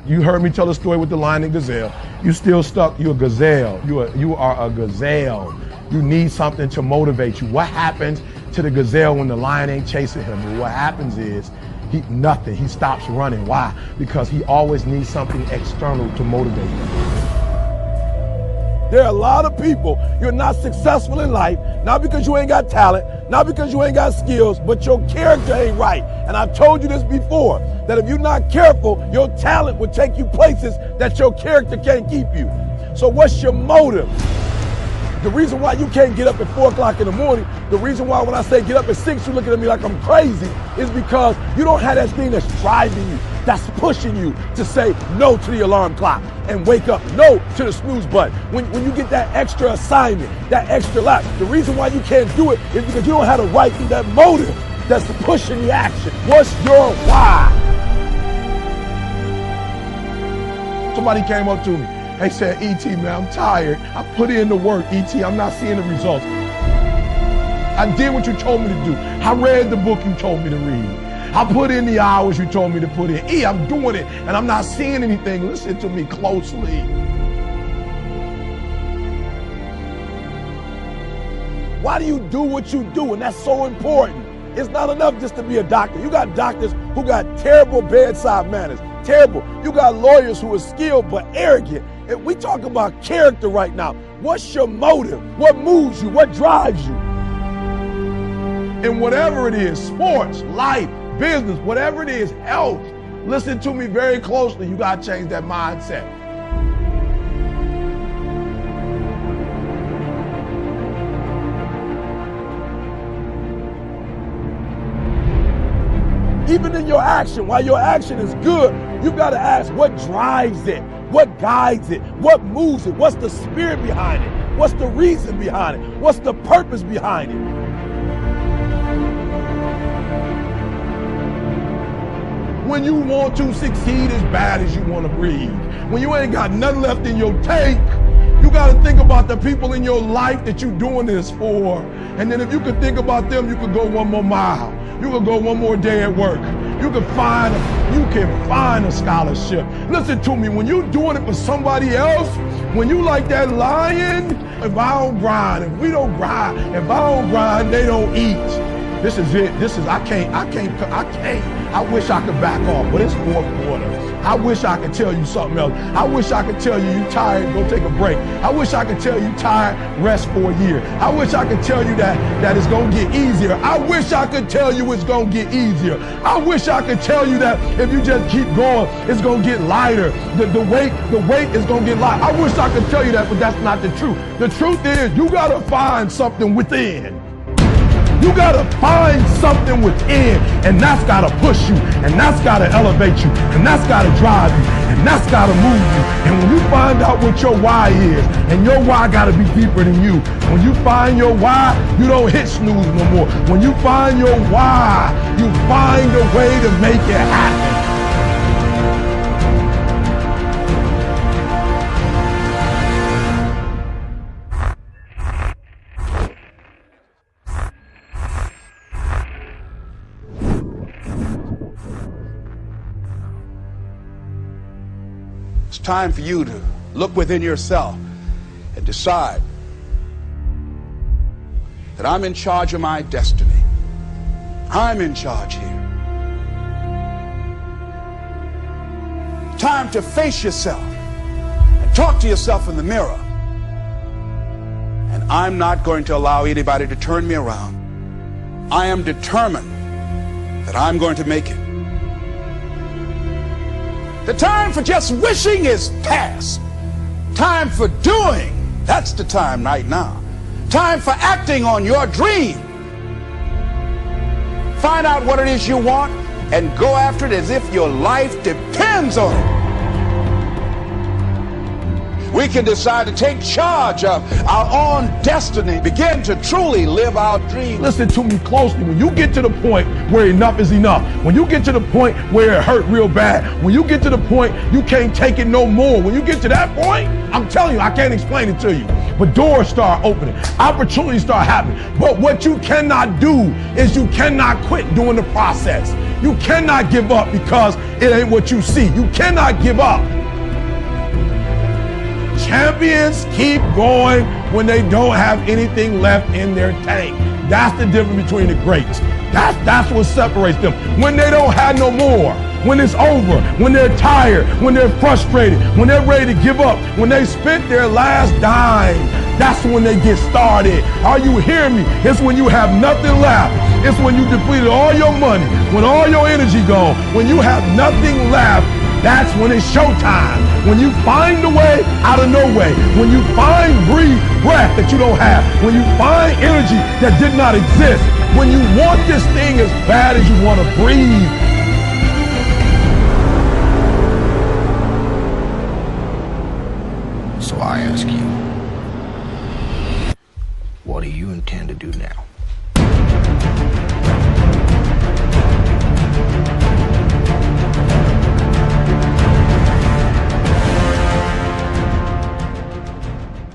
You heard me tell the story with the lion and gazelle. You still stuck, you're a gazelle. You are a gazelle. You need something to motivate you. What happens to the gazelle when the lion ain't chasing him? Well, what happens is, nothing. He stops running. Why? Because he always needs something external to motivate him. There are a lot of people, you're not successful in life, not because you ain't got talent, not because you ain't got skills, but your character ain't right. And I've told you this before, that if you're not careful, your talent will take you places that your character can't keep you. So what's your motive? The reason why you can't get up at 4 o'clock in the morning, the reason why when I say get up at 6, you're looking at me like I'm crazy, is because you don't have that thing that's driving you, that's pushing you to say no to the alarm clock and wake up, no to the snooze button. When you get that extra assignment, that extra lap, the reason why you can't do it is because you don't have the right thing, that motive that's pushing the action. What's your why? Somebody came up to me. They said, E.T., man, I'm tired. I put in the work, E.T., I'm not seeing the results. I did what you told me to do. I read the book you told me to read. I put in the hours you told me to put in. I'm doing it, and I'm not seeing anything. Listen to me closely. Why do you do what you do? And that's so important. It's not enough just to be a doctor. You got doctors who got terrible bedside manners. Terrible. You got lawyers who are skilled but arrogant. And we talk about character right now. What's your motive? What moves you? What drives you? And whatever it is, sports, life, business, whatever it is, health, listen to me very closely. You got to change that mindset. Even in your action, while your action is good, you got to ask what drives it, what guides it, what moves it, what's the spirit behind it, what's the reason behind it, what's the purpose behind it. When you want to succeed as bad as you want to breathe, when you ain't got nothing left in your tank, you got to think about the people in your life that you're doing this for. And then if you could think about them, you could go one more mile. You could go one more day at work. You can find a scholarship. Listen to me, when you're doing it for somebody else, when you like that lion, if I don't grind, if we don't grind, if I don't grind, they don't eat. This is it. I can't. I wish I could back off, but it's fourth quarter. I wish I could tell you something else. I wish I could tell you tired, go take a break. I wish I could tell you tired, rest for a year. I wish I could tell you that it's gonna get easier. I wish I could tell you it's gonna get easier. I wish I could tell you that if you just keep going, it's gonna get lighter. The weight is gonna get lighter. I wish I could tell you that, but that's not the truth. The truth is you gotta find something within. You gotta find something within, and that's gotta push you, and that's gotta elevate you, and that's gotta drive you, and that's gotta move you. And when you find out what your why is, and your why gotta be deeper than you, when you find your why, you don't hit snooze no more. When you find your why, you find a way to make it happen. It's time for you to look within yourself and decide that I'm in charge of my destiny. I'm in charge here. Time to face yourself and talk to yourself in the mirror. And I'm not going to allow anybody to turn me around. I am determined that I'm going to make it. The time for just wishing is past. Time for doing, that's the time right now. Time for acting on your dream. Find out what it is you want and go after it as if your life depends on it. We can decide to take charge of our own destiny, begin to truly live our dreams. Listen to me closely. When you get to the point where enough is enough, when you get to the point where it hurt real bad, when you get to the point you can't take it no more, when you get to that point, I'm telling you, I can't explain it to you, but doors start opening, opportunities start happening. But what you cannot do is you cannot quit during the process. You cannot give up because it ain't what you see. You cannot give up. Champions keep going when they don't have anything left in their tank. That's the difference between the greats. That's what separates them. When they don't have no more, when it's over, when they're tired, when they're frustrated, when they're ready to give up, when they spent their last dime, that's when they get started. Are you hearing me? It's when you have nothing left. It's when you depleted all your money, when all your energy gone, when you have nothing left. That's when it's showtime. When you find a way out of no way. When you find breath that you don't have. When you find energy that did not exist. When you want this thing as bad as you want to breathe.